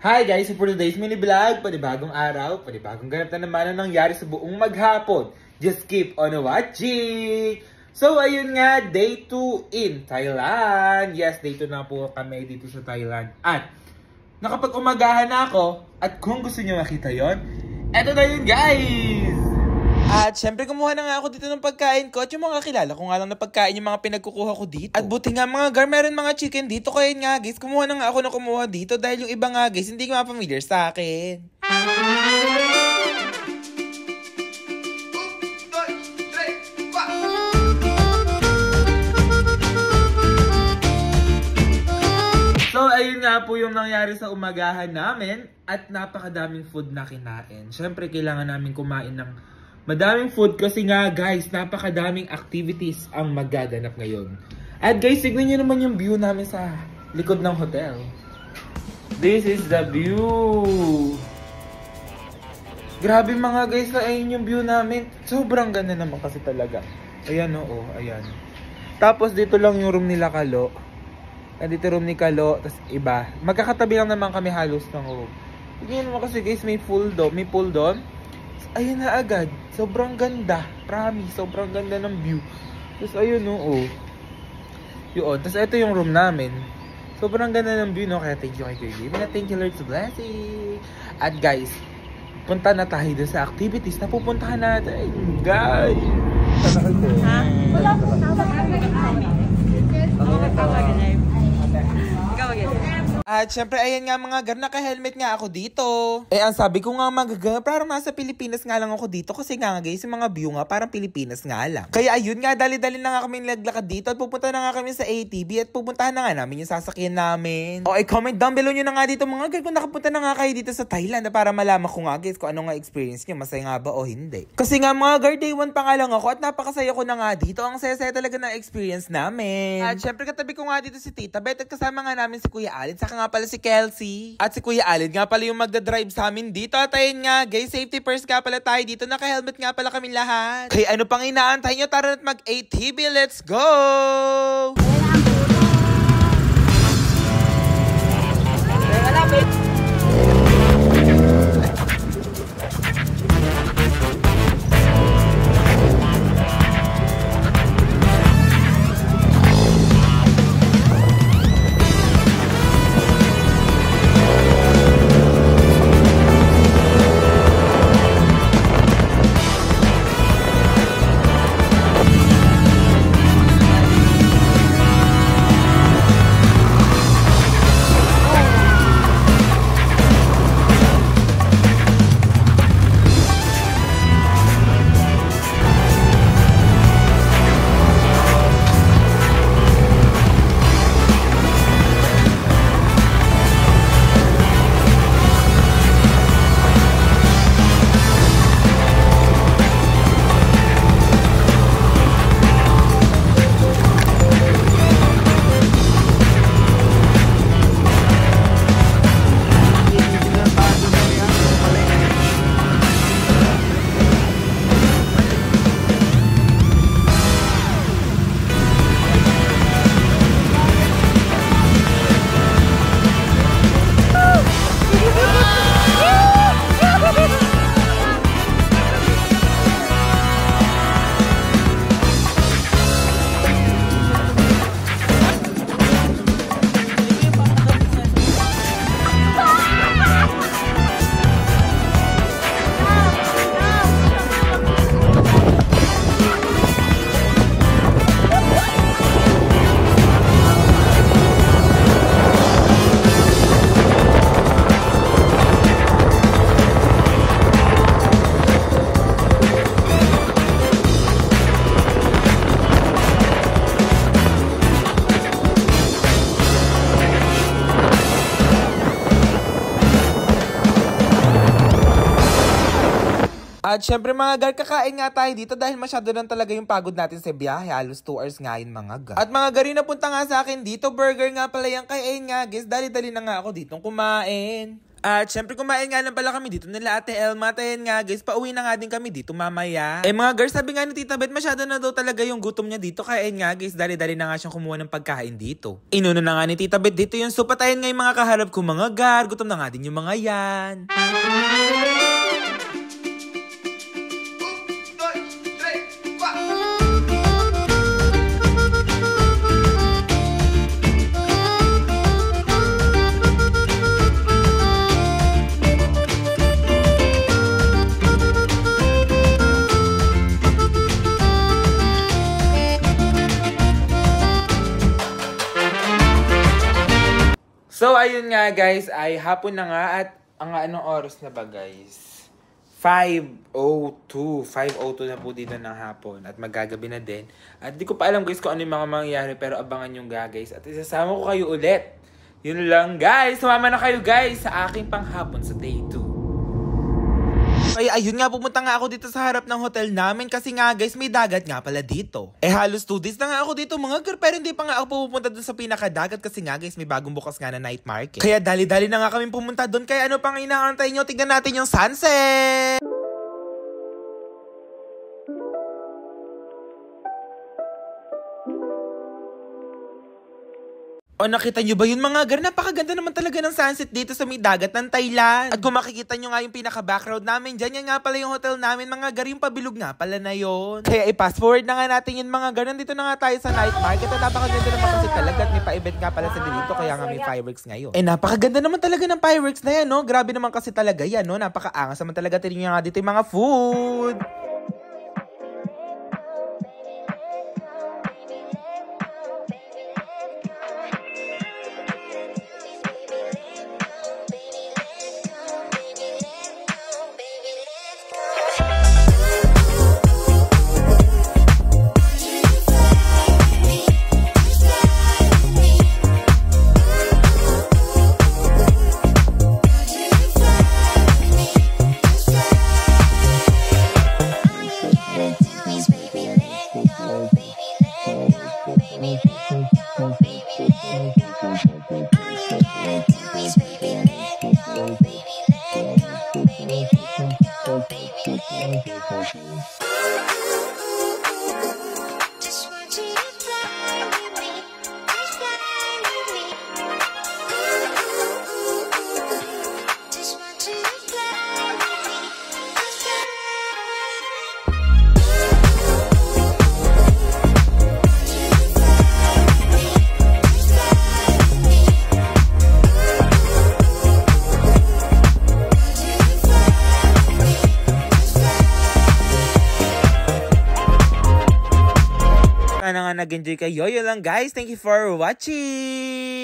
Hi guys! So for today's mini vlog, panibagong araw, panibagong ganap na naman ang nangyari sa buong maghapon. Just keep on watching! So ayun nga, day 2 in Thailand. Yes, day 2 na po kami dito sa Thailand. At nakapag-umagahan na ako. At kung gusto nyo makita yon, eto na yun guys! At syempre kumuha na nga ako dito ng pagkain ko. At yung mga kilala ko nga lang na pagkain yung mga pinagkukuha ko dito. At buti nga mga gar, meron mga chicken dito. Kaya nga guys, kumuha na nga ako na kumuha dito. Dahil yung iba nga guys, hindi ko ma-familiar sa akin. So, ayun nga po yung nangyari sa umagahan namin. At napakadaming food na kinain. Syempre, kailangan namin kumain ng madaming food kasi nga guys, napakadaming activities ang magaganap ngayon. At guys, tignan nyo naman yung view namin sa likod ng hotel. This is the view. Grabe mga guys, na ayun yung view namin. Sobrang ganda naman kasi talaga. Ayan oo, ayan. Tapos dito lang yung room nila Kalo. Dito room ni Kalo, tapos iba. Magkakatabi lang naman kami halos ng room. Tignan naman kasi guys, may pool doon. Ayun na agad. Sobrang ganda. Promise. Sobrang ganda ng view. Tapos ayun oo. Yun. Tapos ito yung room namin. Sobrang ganda ng view no. Kaya thank you kay Kuya Jimmy. Thank you Lord sa blessing. At guys, punta na tayo dun sa activities na pupuntahan natin. Guys. Ha? Wala po. At syempre, ayan nga mga gar, naka-helmet nga ako dito. Eh, ang sabi ko nga mga parang nasa Pilipinas nga lang ako dito. Kasi nga guys, yung mga view nga, parang Pilipinas nga lang. Kaya ayun nga, dali-dali na nga kami naglakad dito. At pupunta na nga kami sa ATV. At pupuntahan na nga namin yung sasakyan namin. O, comment down below nyo na nga dito mga gar, kung nakapunta na nga kayo dito sa Thailand. Para malaman ko nga guys, kung ano nga experience nyo. Masaya nga ba o hindi. Kasi nga mga gar, day 1 pa nga lang ako. At napakasaya ko na nga dito. Ang saya-saya talaga ng experience namin. At syempre, katabi ko nga dito si Tita Bet. At kasama nga namin si Kuya Alin. Saka nga pala si Kelsey. At si Kuya Alin nga pala yung magdadrive sa amin dito. At ayun nga, guys, safety first nga pala tayo dito. Naka-helmet nga pala kami lahat. Kaya ano pang inaantay nyo? Tara na't mag-ATV. Let's go! At syempre mga gar, kakain nga tayo dito dahil masyado lang talaga yung pagod natin sa biyahe. Halos 2 hours nga yun mga gar. At mga gar, yung napunta nga sa akin dito, burger nga pala yan. Kaya nga guys, dali-dali na nga ako ditong kumain. At syempre kumain nga lang pala kami dito nila Ate Elma. At ayan nga guys, pauwi na nga din kami dito mamaya. Eh mga girls, sabi nga ni Tita Bet, masyado na daw talaga yung gutom niya dito. Kaya ayan nga guys, dali-dali na nga siyang kumuha ng pagkain dito. Inuno na nga ni Tita Bet dito yung soup. At ayan nga yung mga kaharap ko mga gar. Gutom na nga din yung mga yan. So, ayun nga guys, ay hapon na nga at anong oras na ba guys? 5:02 na po dito ng hapon at magagabi na din. At di ko pa alam guys kung ano yung mga mangyayari pero abangan nyo nga guys. At isasama ko kayo ulit. Yun lang guys, sumama na kayo guys sa aking panghapon sa day 2. Kaya ayun nga, pumunta nga ako dito sa harap ng hotel namin kasi nga guys, may dagat nga pala dito. Eh halos 2 days na nga ako dito mga girl, pero hindi pa nga ako pupunta dun sa pinakadagat kasi nga guys, may bagong bukas nga na night market. Kaya dali-dali na nga kami pumunta dun, kaya ano pang inaantay nyo, tignan natin yung sunset! O nakita nyo ba yun mga gar? Napakaganda naman talaga ng sunset dito sa may dagat ng Thailand. At kung makikita nyo nga yung pinaka-background namin, dyan yan nga pala yung hotel namin mga gar, yung pabilog nga pala na yon. Kaya i-fast forward na nga natin yun mga gar. Nandito na nga tayo sa night market at napakaganda naman kasi talaga at may pa-event nga pala sa dito kaya nga may fireworks ngayon. Eh napakaganda naman talaga ng fireworks na yan no? Grabe naman kasi talaga yan no? Napakaangas naman talaga. Tingnan nga dito yung mga food. Sana nga nag-enjoy kayo. Yun lang guys. Thank you for watching!